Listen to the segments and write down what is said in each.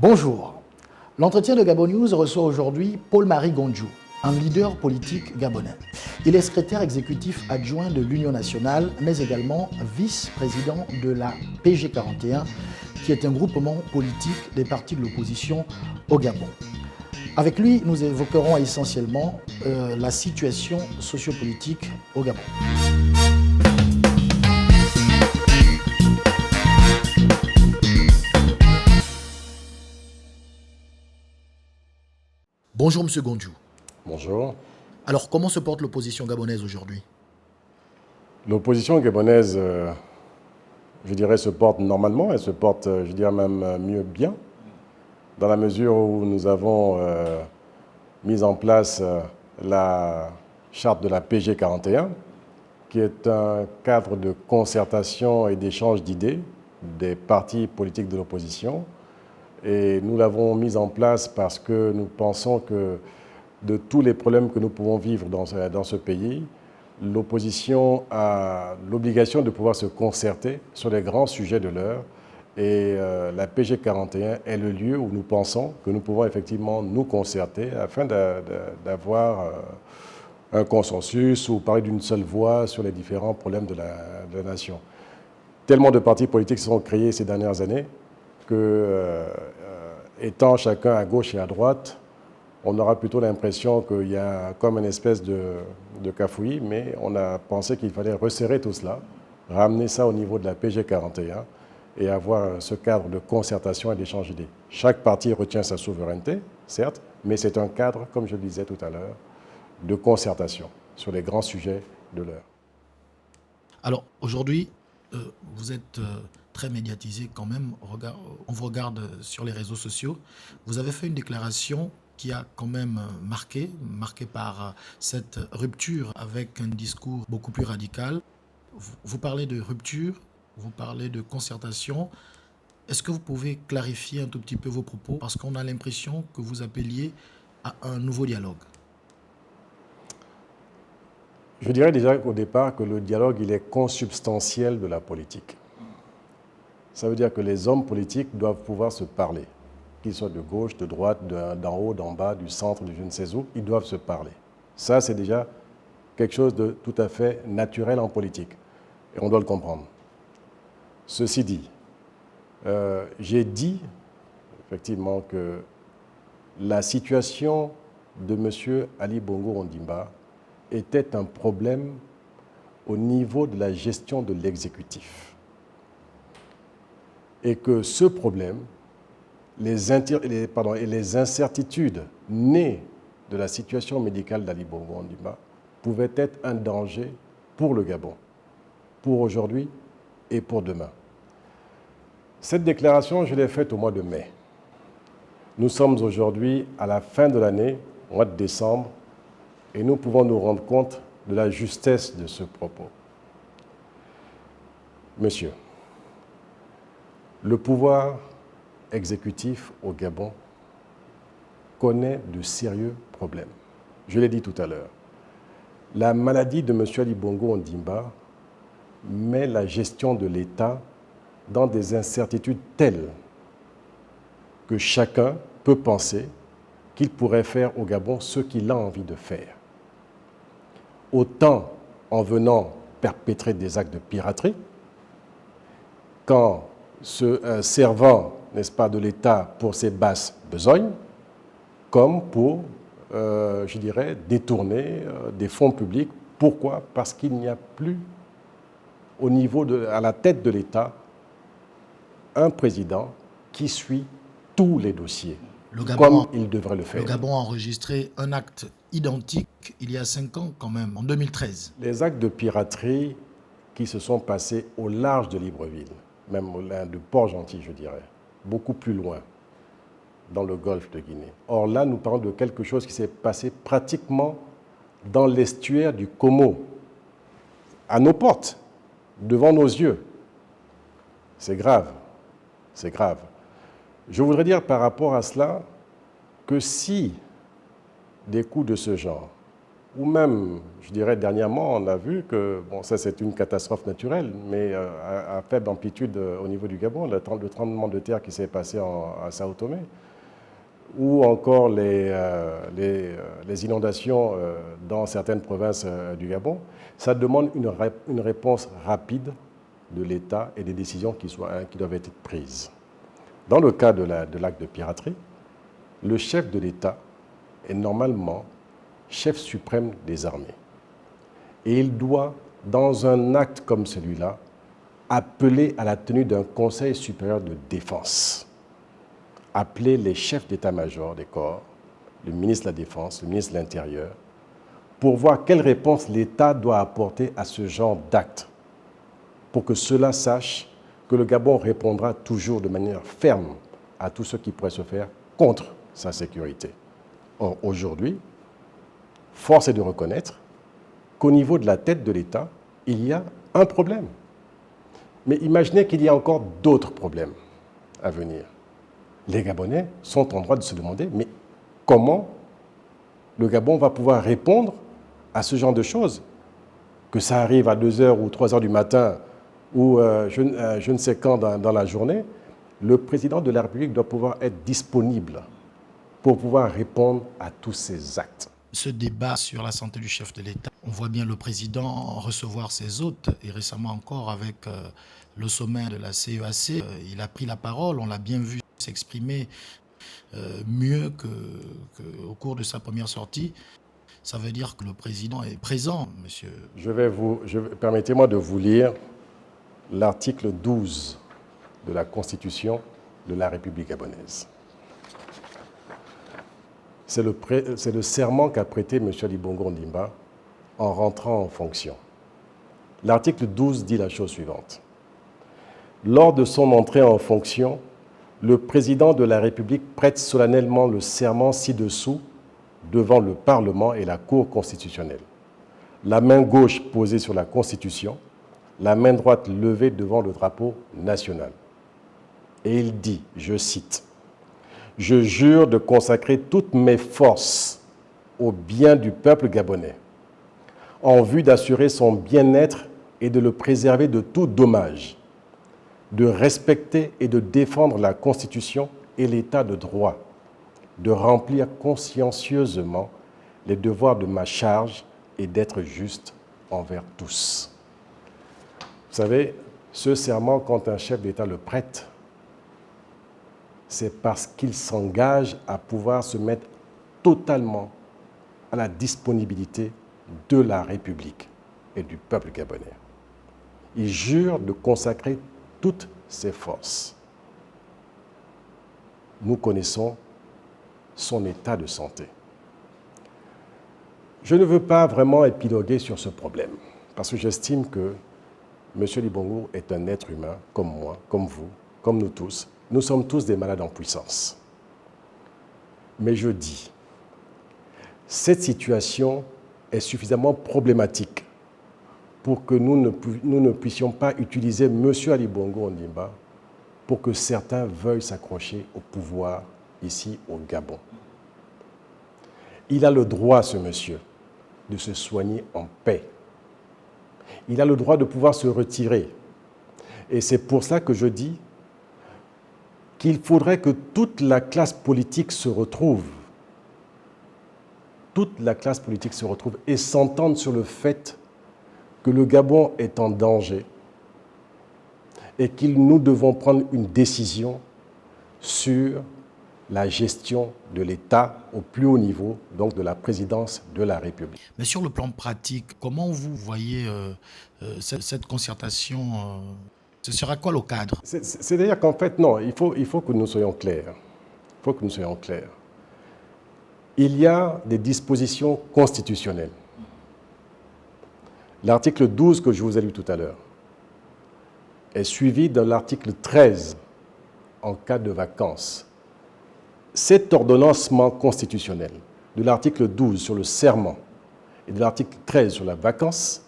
Bonjour. L'entretien de Gabon News reçoit aujourd'hui Paul-Marie Gondjou, un leader politique gabonais. Il est secrétaire exécutif adjoint de l'Union nationale, mais également vice-président de la PG41, qui est un groupement politique des partis de l'opposition au Gabon. Avec lui, nous évoquerons essentiellement la situation sociopolitique au Gabon. Bonjour Monsieur Gondjou. Bonjour. Alors comment se porte l'opposition gabonaise aujourd'hui? L'opposition gabonaise, je dirais, se porte normalement. Elle se porte, je dirais même mieux bien, dans la mesure où nous avons mis en place la charte de la PG41, qui est un cadre de concertation et d'échange d'idées des partis politiques de l'opposition. Et nous l'avons mise en place parce que nous pensons que de tous les problèmes que nous pouvons vivre dans ce pays, l'opposition a l'obligation de pouvoir se concerter sur les grands sujets de l'heure. Et la PG41 est le lieu où nous pensons que nous pouvons effectivement nous concerter afin d'avoir un consensus ou parler d'une seule voix sur les différents problèmes de la nation. Tellement de partis politiques se sont créés ces dernières années que, étant chacun à gauche et à droite, on aura plutôt l'impression qu'il y a comme une espèce de cafouillis, mais on a pensé qu'il fallait resserrer tout cela, ramener ça au niveau de la PG41 et avoir ce cadre de concertation et d'échange d'idées. Chaque parti retient sa souveraineté, certes, mais c'est un cadre, comme je le disais tout à l'heure, de concertation sur les grands sujets de l'heure. Alors aujourd'hui, vous êtes très médiatisé quand même, on vous regarde sur les réseaux sociaux. Vous avez fait une déclaration qui a quand même marqué par cette rupture avec un discours beaucoup plus radical. Vous parlez de rupture, vous parlez de concertation. Est-ce que vous pouvez clarifier un tout petit peu vos propos? Parce qu'on a l'impression que vous appeliez à un nouveau dialogue. Je dirais déjà au départ que le dialogue, il est consubstantiel de la politique. Ça veut dire que les hommes politiques doivent pouvoir se parler. Qu'ils soient de gauche, de droite, d'en haut, d'en bas, du centre, de je ne sais où, ils doivent se parler. Ça, c'est déjà quelque chose de tout à fait naturel en politique. Et on doit le comprendre. Ceci dit, j'ai dit effectivement que la situation de M. Ali Bongo Ondimba était un problème au niveau de la gestion de l'exécutif. Et que ce problème, les incertitudes nées de la situation médicale d'Ali Bongo Ondimba pouvaient être un danger pour le Gabon, pour aujourd'hui et pour demain. Cette déclaration, je l'ai faite au mois de mai. Nous sommes aujourd'hui à la fin de l'année, au mois de décembre, et nous pouvons nous rendre compte de la justesse de ce propos. Monsieur, le pouvoir exécutif au Gabon connaît de sérieux problèmes. Je l'ai dit tout à l'heure. La maladie de M. Ali Bongo Ondimba met la gestion de l'État dans des incertitudes telles que chacun peut penser qu'il pourrait faire au Gabon ce qu'il a envie de faire. Autant en venant perpétrer des actes de piraterie, qu'en se servant, n'est-ce pas, de l'État pour ses basses besognes, comme pour, je dirais, détourner des fonds publics. Pourquoi? Parce qu'il n'y a plus, à la tête de l'État, un président qui suit tous les dossiers, comme il devrait le faire. Le Gabon a enregistré un acte identique il y a 5 ans quand même, en 2013. Les actes de piraterie qui se sont passés au large de Libreville, même de Port-Gentil, je dirais, beaucoup plus loin, dans le golfe de Guinée. Or là, nous parlons de quelque chose qui s'est passé pratiquement dans l'estuaire du Como, à nos portes, devant nos yeux. C'est grave, c'est grave. Je voudrais dire par rapport à cela que si des coups de ce genre ou même, je dirais dernièrement, on a vu que, bon, ça c'est une catastrophe naturelle, mais à faible amplitude au niveau du Gabon, le tremblement de terre qui s'est passé à Sao Tomé, ou encore les inondations dans certaines provinces du Gabon, ça demande une réponse rapide de l'État et des décisions qui doivent être prises. Dans le cas de l'acte de piraterie, le chef de l'État est normalement chef suprême des armées. Et il doit, dans un acte comme celui-là, appeler à la tenue d'un Conseil supérieur de défense. Appeler les chefs d'état-major des corps, le ministre de la Défense, le ministre de l'Intérieur, pour voir quelle réponse l'État doit apporter à ce genre d'acte, pour que ceux-là sachent que le Gabon répondra toujours de manière ferme à tout ce qui pourrait se faire contre sa sécurité. Or, aujourd'hui, force est de reconnaître qu'au niveau de la tête de l'État, il y a un problème. Mais imaginez qu'il y a encore d'autres problèmes à venir. Les Gabonais sont en droit de se demander, mais comment le Gabon va pouvoir répondre à ce genre de choses? Que ça arrive à 2h ou 3h du matin ou je ne sais quand dans la journée, le président de la République doit pouvoir être disponible pour pouvoir répondre à tous ces actes. Ce débat sur la santé du chef de l'État, on voit bien le président recevoir ses hôtes, et récemment encore avec le sommet de la CEAC, il a pris la parole, on l'a bien vu s'exprimer mieux qu'au cours de sa première sortie. Ça veut dire que le président est présent, monsieur. Permettez-moi de vous lire l'article 12 de la Constitution de la République gabonaise. C'est le serment qu'a prêté M. Ali Bongo Ondimba en rentrant en fonction. L'article 12 dit la chose suivante. Lors de son entrée en fonction, le président de la République prête solennellement le serment ci-dessous devant le Parlement et la Cour constitutionnelle. La main gauche posée sur la Constitution, la main droite levée devant le drapeau national. Et il dit, je cite, « Je jure de consacrer toutes mes forces au bien du peuple gabonais, en vue d'assurer son bien-être et de le préserver de tout dommage, de respecter et de défendre la Constitution et l'État de droit, de remplir consciencieusement les devoirs de ma charge et d'être juste envers tous. » Vous savez, ce serment, quand un chef d'État le prête, c'est parce qu'il s'engage à pouvoir se mettre totalement à la disponibilité de la République et du peuple gabonais. Il jure de consacrer toutes ses forces. Nous connaissons son état de santé. Je ne veux pas vraiment épiloguer sur ce problème, parce que j'estime que M. Ali Bongo est un être humain comme moi, comme vous, comme nous tous. Nous sommes tous des malades en puissance. Mais je dis, cette situation est suffisamment problématique pour que nous ne puissions pas utiliser M. Ali Bongo Ondimba pour que certains veuillent s'accrocher au pouvoir ici au Gabon. Il a le droit, ce monsieur, de se soigner en paix. Il a le droit de pouvoir se retirer. Et c'est pour ça que je dis qu'il faudrait que toute la classe politique se retrouve. Toute la classe politique se retrouve et s'entende sur le fait que le Gabon est en danger et que nous devons prendre une décision sur la gestion de l'État au plus haut niveau, donc de la présidence de la République. Mais sur le plan pratique, comment vous voyez cette concertation ce sera quoi le cadre? C'est-à-dire qu'en fait, non, il faut que nous soyons clairs. Il faut que nous soyons clairs. Il y a des dispositions constitutionnelles. L'article 12 que je vous ai lu tout à l'heure est suivi de l'article 13 en cas de vacances. Cet ordonnancement constitutionnel de l'article 12 sur le serment et de l'article 13 sur la vacance,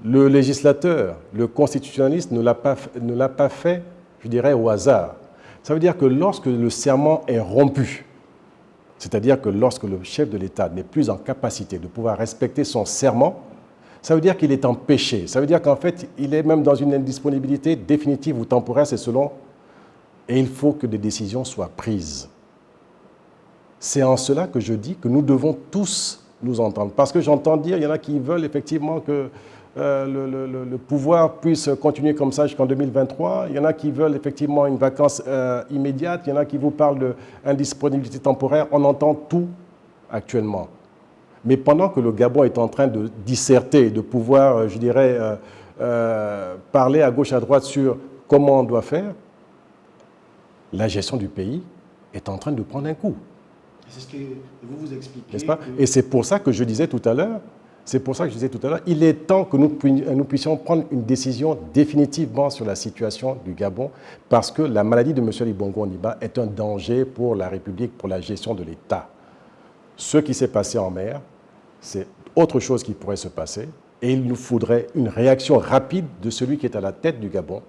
le législateur, le constitutionnaliste ne l'a pas fait, je dirais, au hasard. Ça veut dire que lorsque le serment est rompu, C'est-à-dire que lorsque le chef de l'État n'est plus en capacité de pouvoir respecter son serment, ça veut dire qu'il est empêché. Ça veut dire qu'en fait, il est même dans une indisponibilité définitive ou temporaire, c'est selon. Et il faut que des décisions soient prises. C'est en cela que je dis que nous devons tous nous entendre. Parce que j'entends dire, il y en a qui veulent effectivement que le pouvoir puisse continuer comme ça jusqu'en 2023. Il y en a qui veulent effectivement une vacance immédiate. Il y en a qui vous parlent d'indisponibilité temporaire. On entend tout actuellement. Mais pendant que le Gabon est en train de disserter, de pouvoir, je dirais, parler à gauche, à droite sur comment on doit faire, la gestion du pays est en train de prendre un coup. C'est ce que vous expliquez. N'est-ce pas? Et c'est pour ça que je disais tout à l'heure, il est temps que nous puissions prendre une décision définitivement sur la situation du Gabon, parce que la maladie de M. Ali Bongo Ondimba est un danger pour la République, pour la gestion de l'État. Ce qui s'est passé en mer, c'est autre chose qui pourrait se passer, et il nous faudrait une réaction rapide de celui qui est à la tête du Gabon,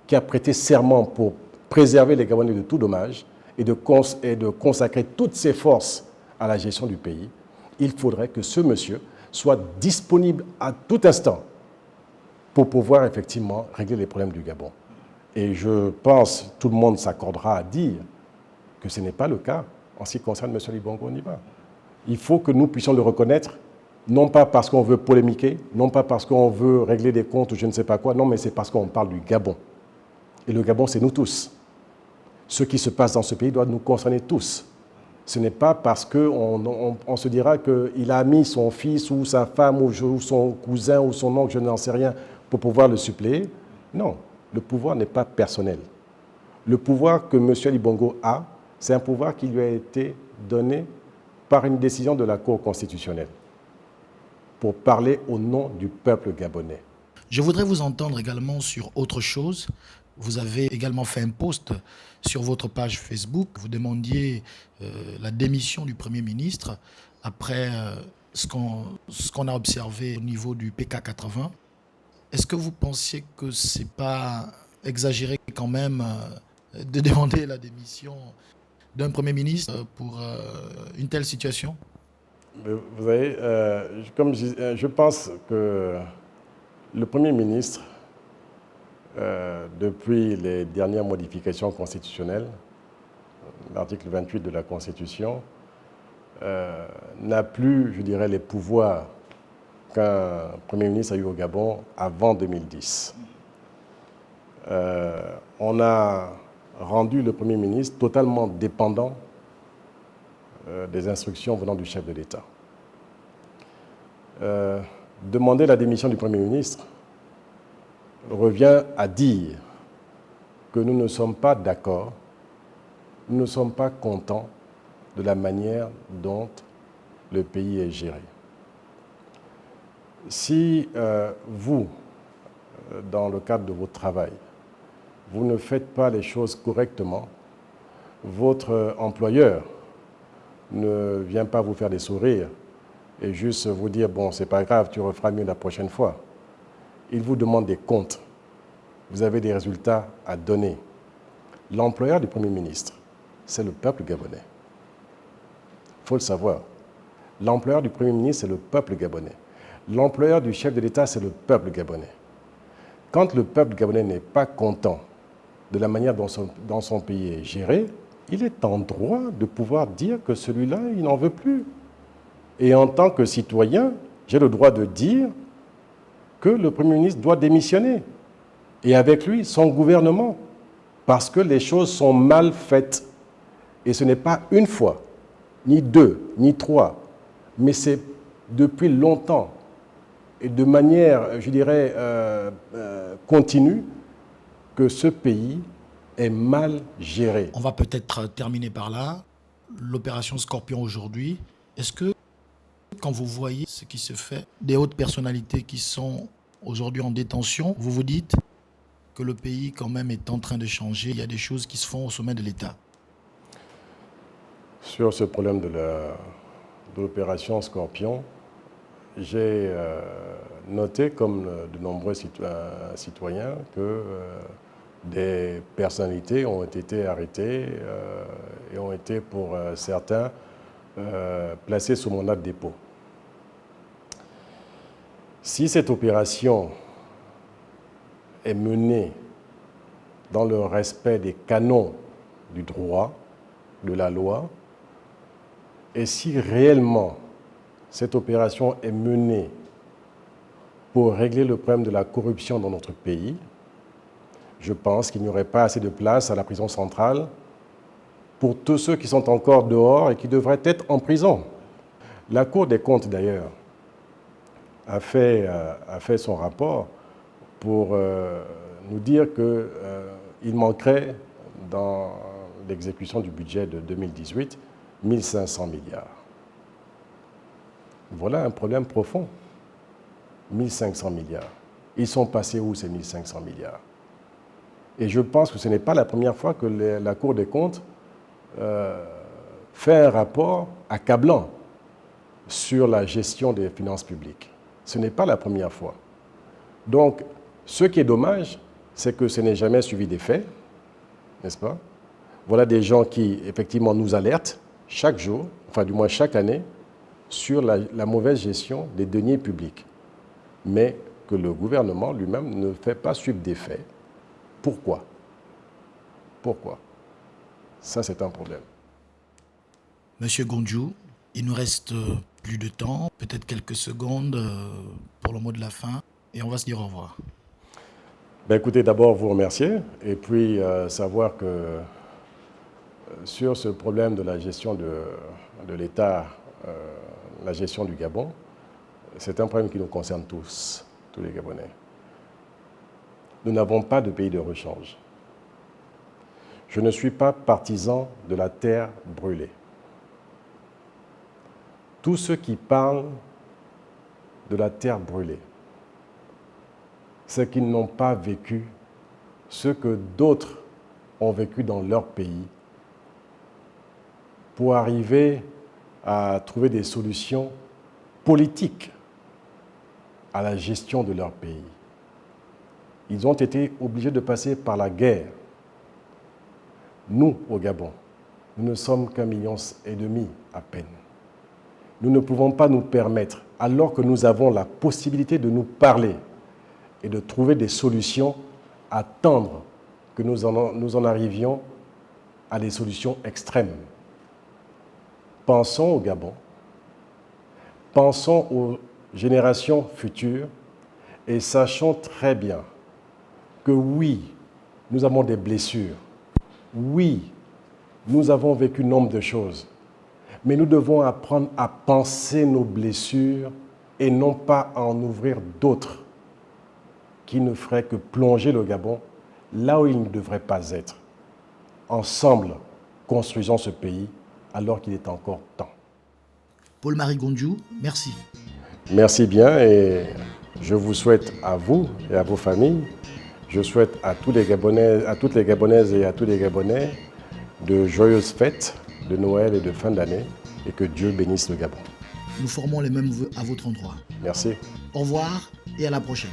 qui a prêté serment pour préserver les Gabonais de tout dommage et de consacrer toutes ses forces à la gestion du pays. Il faudrait que ce monsieur soit disponible à tout instant pour pouvoir effectivement régler les problèmes du Gabon. Et je pense, tout le monde s'accordera à dire que ce n'est pas le cas en ce qui concerne M. Ali Bongo Ondimba. Il faut que nous puissions le reconnaître, non pas parce qu'on veut polémiquer, non pas parce qu'on veut régler des comptes ou je ne sais pas quoi, non, mais c'est parce qu'on parle du Gabon. Et le Gabon, c'est nous tous. Ce qui se passe dans ce pays doit nous concerner tous. Ce n'est pas parce qu'on se dira qu'il a mis son fils ou sa femme ou son cousin ou son oncle, je n'en sais rien, pour pouvoir le suppléer. Non, le pouvoir n'est pas personnel. Le pouvoir que M. Ali Bongo a, c'est un pouvoir qui lui a été donné par une décision de la Cour constitutionnelle pour parler au nom du peuple gabonais. Je voudrais vous entendre également sur autre chose. Vous avez également fait un post sur votre page Facebook. Vous demandiez la démission du Premier ministre après ce qu'on a observé au niveau du PK80. Est-ce que vous pensiez que ce n'est pas exagéré quand même de demander la démission d'un Premier ministre pour une telle situation? Vous savez, comme je pense que le Premier ministre, depuis les dernières modifications constitutionnelles, l'article 28 de la Constitution, n'a plus, je dirais, les pouvoirs qu'un Premier ministre a eu au Gabon avant 2010. On a rendu le Premier ministre totalement dépendant des instructions venant du chef de l'État. Demander la démission du Premier ministre revient à dire que nous ne sommes pas d'accord, nous ne sommes pas contents de la manière dont le pays est géré. Si vous, dans le cadre de votre travail, vous ne faites pas les choses correctement, votre employeur ne vient pas vous faire des sourires et juste vous dire « bon, c'est pas grave, tu referas mieux la prochaine fois ». Il vous demande des comptes. Vous avez des résultats à donner. L'employeur du Premier ministre, c'est le peuple gabonais. Il faut le savoir. L'employeur du Premier ministre, c'est le peuple gabonais. L'employeur du chef de l'État, c'est le peuple gabonais. Quand le peuple gabonais n'est pas content de la manière dont son pays est géré, il est en droit de pouvoir dire que celui-là, il n'en veut plus. Et en tant que citoyen, j'ai le droit de dire que le Premier ministre doit démissionner. Et avec lui, son gouvernement. Parce que les choses sont mal faites. Et ce n'est pas une fois, ni deux, ni trois, mais c'est depuis longtemps et de manière, je dirais, continue, que ce pays est mal géré. On va peut-être terminer par là. L'opération Scorpion aujourd'hui, est-ce que quand vous voyez ce qui se fait, des hautes personnalités qui sont aujourd'hui en détention, vous vous dites que le pays quand même est en train de changer, il y a des choses qui se font au sommet de l'État? Sur ce problème de l'opération Scorpion, j'ai noté, comme de nombreux citoyens, que des personnalités ont été arrêtées et ont été, pour certains, placé sous mandat de dépôt. Si cette opération est menée dans le respect des canons du droit, de la loi, et si réellement cette opération est menée pour régler le problème de la corruption dans notre pays, je pense qu'il n'y aurait pas assez de place à la prison centrale pour tous ceux qui sont encore dehors et qui devraient être en prison. La Cour des comptes, d'ailleurs, a fait son rapport pour nous dire qu'il manquerait dans l'exécution du budget de 2018 1500 milliards. Voilà un problème profond. 1500 milliards. Ils sont passés où ces 1500 milliards? Et je pense que ce n'est pas la première fois que la Cour des comptes fait un rapport accablant sur la gestion des finances publiques. Ce n'est pas la première fois. Donc, ce qui est dommage, c'est que ce n'est jamais suivi des faits, n'est-ce pas? Voilà des gens qui, effectivement, nous alertent chaque jour, enfin du moins chaque année, sur la mauvaise gestion des deniers publics, mais que le gouvernement lui-même ne fait pas suivre des faits. Pourquoi? Pourquoi? Ça, c'est un problème. Monsieur Gondjou, il nous reste plus de temps, peut-être quelques secondes pour le mot de la fin, et on va se dire au revoir. Ben écoutez, d'abord vous remercier, et puis savoir que sur ce problème de la gestion de l'État, la gestion du Gabon, c'est un problème qui nous concerne tous les Gabonais. Nous n'avons pas de pays de rechange. Je ne suis pas partisan de la terre brûlée. Tous ceux qui parlent de la terre brûlée, c'est qu'ils n'ont pas vécu ce que d'autres ont vécu dans leur pays pour arriver à trouver des solutions politiques à la gestion de leur pays. Ils ont été obligés de passer par la guerre. Nous, au Gabon, nous ne sommes qu'1,5 million à peine. Nous ne pouvons pas nous permettre, alors que nous avons la possibilité de nous parler et de trouver des solutions, attendre que nous en arrivions à des solutions extrêmes. Pensons au Gabon, pensons aux générations futures et sachons très bien que oui, nous avons des blessures, oui, nous avons vécu nombre de choses, mais nous devons apprendre à penser nos blessures et non pas à en ouvrir d'autres qui ne feraient que plonger le Gabon là où il ne devrait pas être. Ensemble, construisons ce pays alors qu'il est encore temps. Paul-Marie Gondjou, merci. Merci bien et je vous souhaite à vous et à vos familles, je souhaite à tous les Gabonais, à toutes les Gabonaises et à tous les Gabonais de joyeuses fêtes de Noël et de fin d'année et que Dieu bénisse le Gabon. Nous formons les mêmes vœux à votre endroit. Merci. Au revoir et à la prochaine.